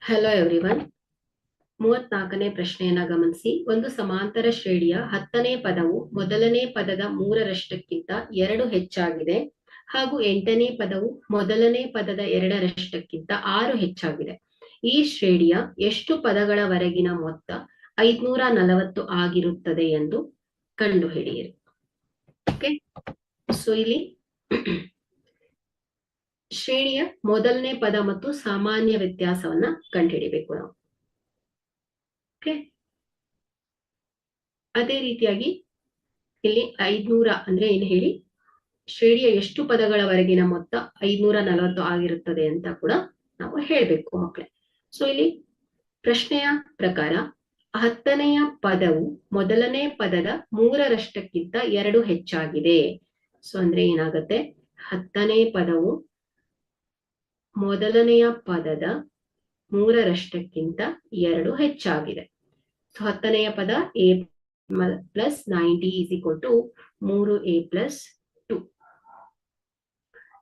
Hello everyone. 34ನೇ ಪ್ರಶ್ನೆಯನ್ನ ಗಮನಿಸಿ. ಒಂದು ಸಮಾಂತರ ಶ್ರೇಣಿಯ 10ನೇ ಪದವು ಮೊದಲನೇ ಪದದ 3ರಷ್ಟಕ್ಕಿಂತ 2 ಹೆಚ್ಚಾಗಿದೆ ಹಾಗೂ 8ನೇ ಪದವು ಮೊದಲನೇ ಪದದ 2ರಷ್ಟಕ್ಕಿಂತ 6 ಹೆಚ್ಚಾಗಿದೆ. ಈ ಶ್ರೇಣಿಯ ಎಷ್ಟು ಪದಗಳವರೆಗಿನ ಮೊತ್ತ 540 ಆಗಿರುತ್ತದೆ ಎಂದು ಕಂಡುಹಿಡಿಯಿರಿ. ಓಕೆ, ಸೊ ಇಲ್ಲಿ ಶ್ರೇಣಿಯ ಮೊದಲನೇ ಪದ ಮತ್ತು ಸಾಮಾನ್ಯ ವ್ಯತ್ಯಾಸವನ್ನ ಕಂಡುಹಿಡಿಬೇಕು ನಾವು. ಓಕೆ, ಅದೇ ರೀತಿಯಾಗಿ ಇಲ್ಲಿ 500 ಅಂದ್ರೆ ಏನು ಹೇಳಿ, ಶ್ರೇಣಿಯ ಎಷ್ಟು ಪದಗಳವರೆಗಿನ ಮೊತ್ತ 540 ಆಗಿರುತ್ತದೆ ಅಂತ ಕೂಡ ನಾವು ಹೇಳ್ಬೇಕು ಮಕ್ಕಳೇ. ಸೊ ಇಲ್ಲಿ ಪ್ರಶ್ನೆಯ ಪ್ರಕಾರ 10ನೆಯ ಪದವು ಮೊದಲನೇ ಪದದ 3ರಷ್ಟಕ್ಕಿಂತ 2 ಹೆಚ್ಚಾಗಿದೆ. ಸೊ ಅಂದ್ರೆ ಏನಾಗುತ್ತೆ, 10ನೇ ಪದವು ಮೊದಲನೆಯ ಪದದ 3ರಷ್ಟಕ್ಕಿಂತ 2 ಹೆಚ್ಚಾಗಿದೆ. ಸೊ 10ನೆಯ ಪದ a plus 90 is equal to 3a plus 2.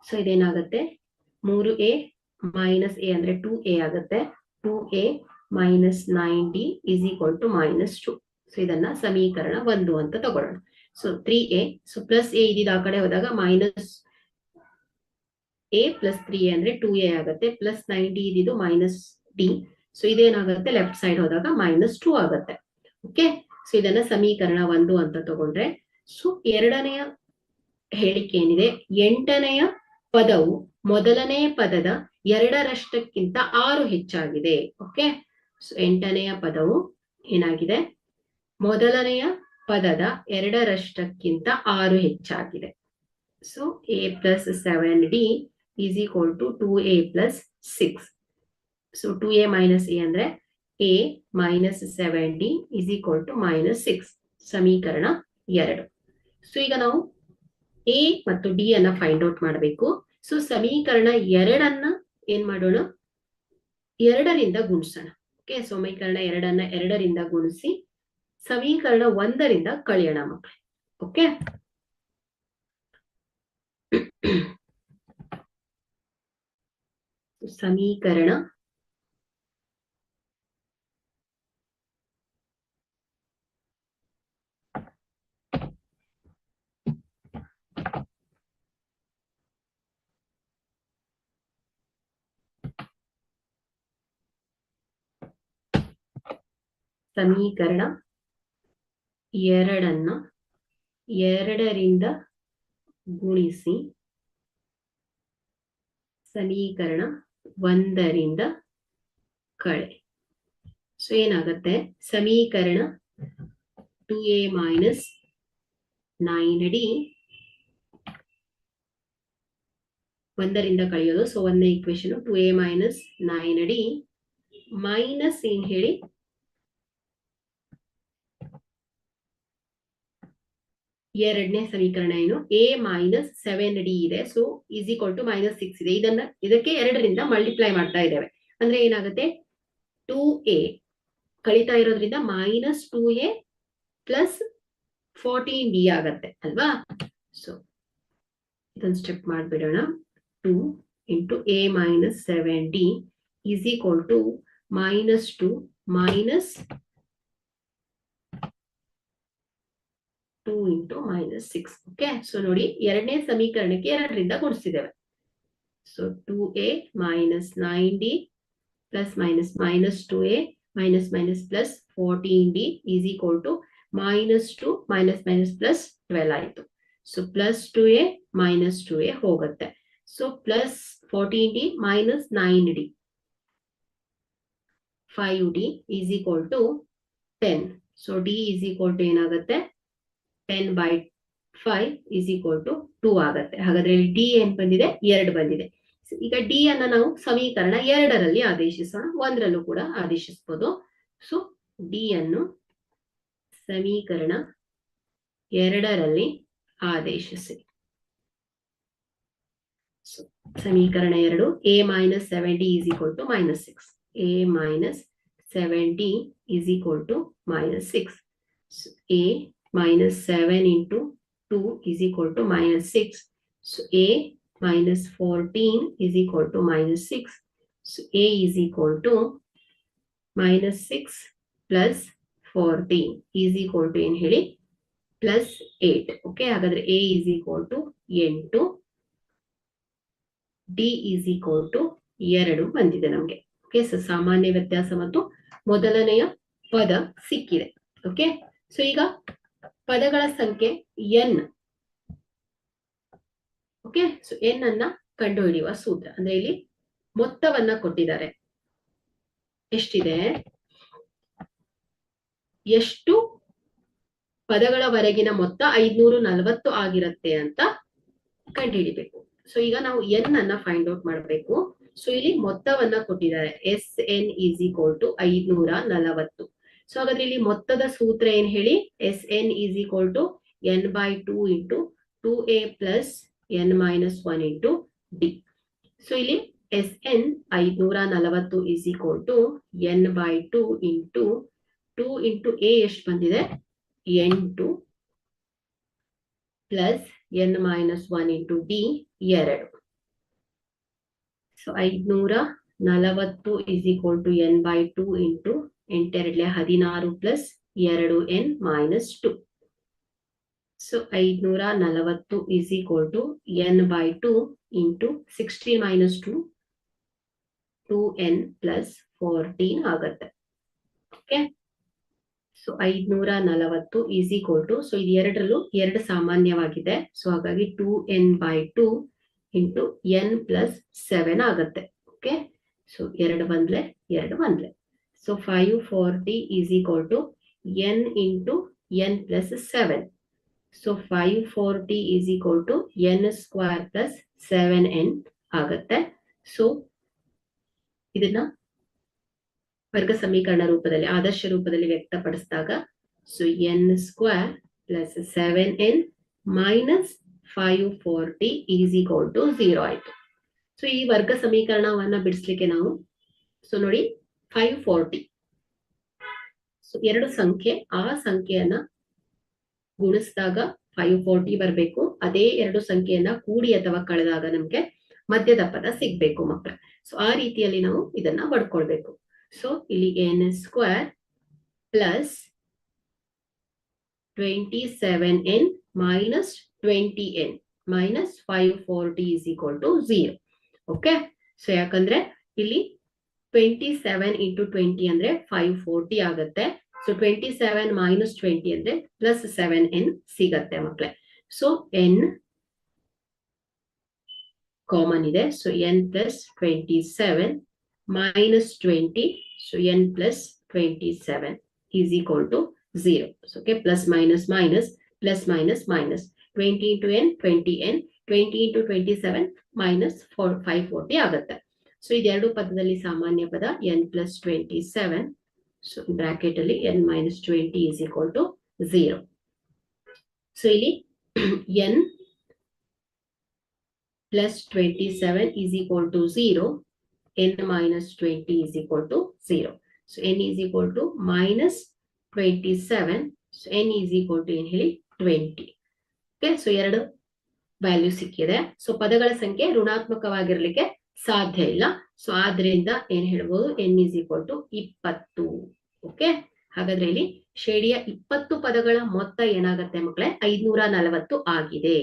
So ಇದೇನಾಗುತ್ತೆ, 3a minus a ಅಂದ್ರೆ 2a ಆಗುತ್ತೆ. 2a minus 90 is equal to minus 2. So ಇದನ್ನ ಸಮೀಕರಣ 1 ಅಂತ ತಗೊಳ್ಳೋಣ. So 3a, so plus a ಇದ್ದಿದ್ದು ಆ ಕಡೆ ಹೋದಾಗ ಮೈನಸ್ a ಪ್ಲಸ್ 3a ಅಂದ್ರೆ 2a ಆಗುತ್ತೆ. ಪ್ಲಸ್ 90 ಇದ್ದಿದ್ದು ಮೈನಸ್ d. ಸೊ ಇದೇನಾಗುತ್ತೆ, ಲೆಫ್ಟ್ ಸೈಡ್ ಹೋದಾಗ ಮೈನಸ್ 2 ಆಗುತ್ತೆ. ಓಕೆ, ಸೊ ಇದನ್ನ ಸಮೀಕರಣ 1 ಅಂತ ತಗೊಂಡ್ರೆ, ಸೊ ಎರಡನೆಯ ಹೇಳಿಕೆ ಏನಿದೆ, 8ನೆಯ ಪದವು ಮೊದಲನೇ ಪದದ 2ರಷ್ಟಕ್ಕಿಂತ 6 ಹೆಚ್ಚಾಗಿದೆ. ಓಕೆ, ಸೊ 8ನೆಯ ಪದವು ಏನಾಗಿದೆ, ಮೊದಲನೆಯ ಪದದ 2ರಷ್ಟಕ್ಕಿಂತ 6 ಹೆಚ್ಚಾಗಿದೆ. So a plus 7d is equal to 2a plus 6. So 2a minus a ಅಂದ್ರೆ a minus 7d is equal to minus 6. ಸಮೀಕರಣ 2. ಸೊ ಈಗ ನಾವು a ಮತ್ತು d ಅನ್ನ ಫೈಂಡ್ ಔಟ್ ಮಾಡಬೇಕು. ಸೊ ಸಮೀಕರಣ 2ಅನ್ನ ಏನ್ ಮಾಡೋಣ, 2ರಿಂದ ಗುಣಿಸೋಣ. ಓಕೆ, ಸಮೀಕರಣ 2ಅನ್ನ 2ರಿಂದ ಗುಣಿಸಿ ಸಮೀಕರಣ 1ರಿಂದ ಕಳೆಯೋಣ ಮಕ್ಕಳೇ. ಓಕೆ, ಸಮೀಕರಣ 2ಅನ್ನ 2ರಿಂದ ಗುಣಿಸಿ ಸಮೀಕರಣ 1ರಿಂದ ಕಳೆ. ಸೊ ಏನಾಗುತ್ತೆ, ಸಮೀಕರಣ 2a ಮೈನಸ್ 9d 1ರಿಂದ ಕಳೆಯೋದು. ಸೊ 1ನೇ equation 2a minus 9d minus ಏನ್ ಹೇಳಿ, ಎರಡನೇ ಸಮೀಕರಣ ಏನು, a ಮೈನಸ್ 7d ಇದೆ. So is equal to minus 6 ಇದೆ. ಇದಕ್ಕೆ 2ರಿಂದ ಮಲ್ಟಿಪ್ಲೈ ಮಾಡ್ತಾ ಇದ್ದೇವೆ ಅಂದ್ರೆ ಏನಾಗುತ್ತೆ, 2a ಕಳೀತಾ ಇರೋದ್ರಿಂದ ಮೈನಸ್ 2a ಪ್ಲಸ್ 14d ಆಗತ್ತೆ ಅಲ್ವಾ. ಸೊ ಇದೊಂದು ಸ್ಟೆಪ್ ಮಾಡ್ಬಿಡೋಣ. 2 into a minus 7d is equal to minus 2 minus 2 into minus 6. Okay, so ನೋಡಿ ಎರಡನೇ ಸಮೀಕರಣಕ್ಕೆ 2ರಿಂದ ಗುಣಿಸಿದ್ದೇವೆ. So 2a minus 9d plus minus minus 2a minus minus plus 14d is equal to minus 2 minus minus plus 12 ಆಯ್ತು. So plus 2a minus 2a ಹೋಗುತ್ತೆ. So plus 14d minus 9d 5d is equal to 10. So d is equal to ಏನಾಗುತ್ತೆ, 10/5 is equal to 2 ಆಗತ್ತೆ. ಹಾಗಾದ್ರೆ ಇಲ್ಲಿ d ಏನ್ ಬಂದಿದೆ, 2 ಬಂದಿದೆ. ಈಗ d ಅನ್ನ ನಾವು ಸಮೀಕರಣ 2ರಲ್ಲಿ ಆದೇಶಿಸೋಣ, 1ರಲ್ಲೂ ಕೂಡ ಆದೇಶಿಸಬಹುದು. ಸೊ d ಅನ್ನು ಸಮೀಕರಣ 2ರಲ್ಲಿ ಆದೇಶಿಸಿ. ಸೊ ಸಮೀಕರಣ 2, a minus 7d is equal to minus 6. a minus 7d is equal to minus 6. So a minus 7 into 2 is equal to minus 6. So a minus 14 is equal to minus 6. So a is equal to -6 plus 14 is equal to ಏನ್ ಹೇಳಿ plus 8. Okay, ಹಾಗಾದ್ರೆ A is equal to 8, D is equal to 2 ಬಂದಿದೆ ನಮ್ಗೆ. Okay, so ಸಾಮಾನ್ಯ ವ್ಯತ್ಯಾಸ ಮತ್ತು ಮೊದಲನೆಯ ಪದ ಸಿಕ್ಕಿದೆ. ಓಕೆ, ಸೊ ಈಗ ಪದಗಳ ಸಂಖ್ಯೆ n. ಓಕೆ, ಸೊ n ಅನ್ನ ಕಂಡುಹಿಡಿಯುವ ಸೂತ್ರ ಅಂದ್ರೆ ಇಲ್ಲಿ ಮೊತ್ತವನ್ನ ಕೊಟ್ಟಿದ್ದಾರೆ. ಎಷ್ಟಿದೆ, ಎಷ್ಟು ಪದಗಳವರೆಗಿನ ಮೊತ್ತ 540 ಆಗಿರುತ್ತೆ ಅಂತ ಕಂಡುಹಿಡಿಬೇಕು. ಸೊ ಈಗ ನಾವು n ಅನ್ನ ಫೈಂಡ್ ಔಟ್ ಮಾಡಬೇಕು. ಸೊ ಇಲ್ಲಿ ಮೊತ್ತವನ್ನ ಕೊಟ್ಟಿದ್ದಾರೆ, SN is equal to 540. So ಹಾಗಾದ್ರೆ ಇಲ್ಲಿ ಮೊತ್ತದ ಸೂತ್ರ ಏನ್ ಹೇಳಿ, SN is equal to n/2 into 2a plus n-1 into D. So ಇಲ್ಲಿ SN 540 is equal to n/2 into 2 into a ಎಷ್ಟು ಬಂದಿದೆ 8 plus n-1 into D 2. So 540 is equal to n/2 into 8 16 plus 2n-2. So 540 is equal to n/2 into 16 minus 2 2n plus 14 ಆಗತ್ತೆ. Okay, so 540 is equal to, so ಇದು ಎರಡರಲ್ಲೂ 2 ಸಾಮಾನ್ಯವಾಗಿದೆ. So ಹಾಗಾಗಿ 2n/2 into n plus 7 ಆಗತ್ತೆ. Okay, so 2 ಬಂದ್ಲೆ 2 ಬಂದ್ಲೆ. So 540 is equal to n into n plus 7. So 540 is equal to n square plus 7n ಆಗತ್ತೆ. So ಇದನ್ನ ವರ್ಗ ಸಮೀಕರಣ ರೂಪದಲ್ಲಿ, ಆದರ್ಶ ರೂಪದಲ್ಲಿ ವ್ಯಕ್ತಪಡಿಸಿದಾಗ so n square plus 7n minus 540 is equal to 0 ಆಯ್ತು. ಸೊ ಈ ವರ್ಗ ಸಮೀಕರಣವನ್ನ ಬಿಡಿಸ್ಲಿಕ್ಕೆ ನಾವು, ಸೊ ನೋಡಿ 540, ಸೊ 2 ಸಂಖ್ಯೆ, ಆ ಸಂಖ್ಯೆಯನ್ನ ಗುಣಿಸಿದಾಗ 540 ಬರಬೇಕು. ಅದೇ 2 ಸಂಖ್ಯೆಯನ್ನ ಕೂಡಿ ಅಥವಾ ಕಳೆದಾಗ ನಮ್ಗೆ ಮಧ್ಯದ ಪದ ಸಿಗ್ಬೇಕು ಮಕ್ಕಳ. ಸೊ ಆ ರೀತಿಯಲ್ಲಿ ನಾವು ಇದನ್ನ ಬರ್ಕೊಳ್ಬೇಕು. ಸೊ ಇಲ್ಲಿ n square plus 27n minus 20n minus 540 is equal to 0. Okay, so ಯಾಕಂದ್ರೆ ಇಲ್ಲಿ 27 ಇಂಟು 20 ಅಂದ್ರೆ 540 ಆಗತ್ತೆ. ಸೊ 27 ಮೈನಸ್ 20 ಅಂದ್ರೆ ಪ್ಲಸ್ 7n ಸಿಗತ್ತೆ ಮಕ್ಕಳೇ. ಸೊ n ಕಾಮನ್ ಇದೆ. So n plus 27 minus 20, so n plus 27 is equal to 0. Okay, plus minus minus plus minus minus 20 into n 20n, 20 into 27 minus 540 ಆಗತ್ತೆ. So ಇದೆರಡು ಪದದಲ್ಲಿ ಸಾಮಾನ್ಯ ಪದ n ಪ್ಲಸ್ 27. ಸೊ ಬ್ರಾಕೆಟ್ ಅಲ್ಲಿ n-20 is equal to 0. So ಇಲ್ಲಿ n plus 27 is equal to 0, n-20 is equal to 0. So n is equal to minus 27, so n is equal to ಏನ್ ಹೇಳಿ 20. Okay, so 2 value ಸಿಕ್ಕಿದೆ. So ಪದಗಳ ಸಂಖ್ಯೆ ಋಣಾತ್ಮಕವಾಗಿರ್ಲಿಕ್ಕೆ ಸಾಧ್ಯ ಇಲ್ಲ. So ಆದ್ರಿಂದ ಏನ್ ಹೇಳ್ಬೋದು, n is equal to 20. Okay, ಹಾಗಾದ್ರೆ ಇಲ್ಲಿ ಶ್ರೇಣಿಯ 20 ಪದಗಳ ಮೊತ್ತ ಏನಾಗತ್ತೆ ಮಕ್ಕಳೇ 540 ಆಗಿದೆ.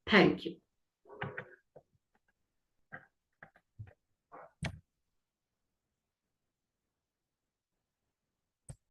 Thank you.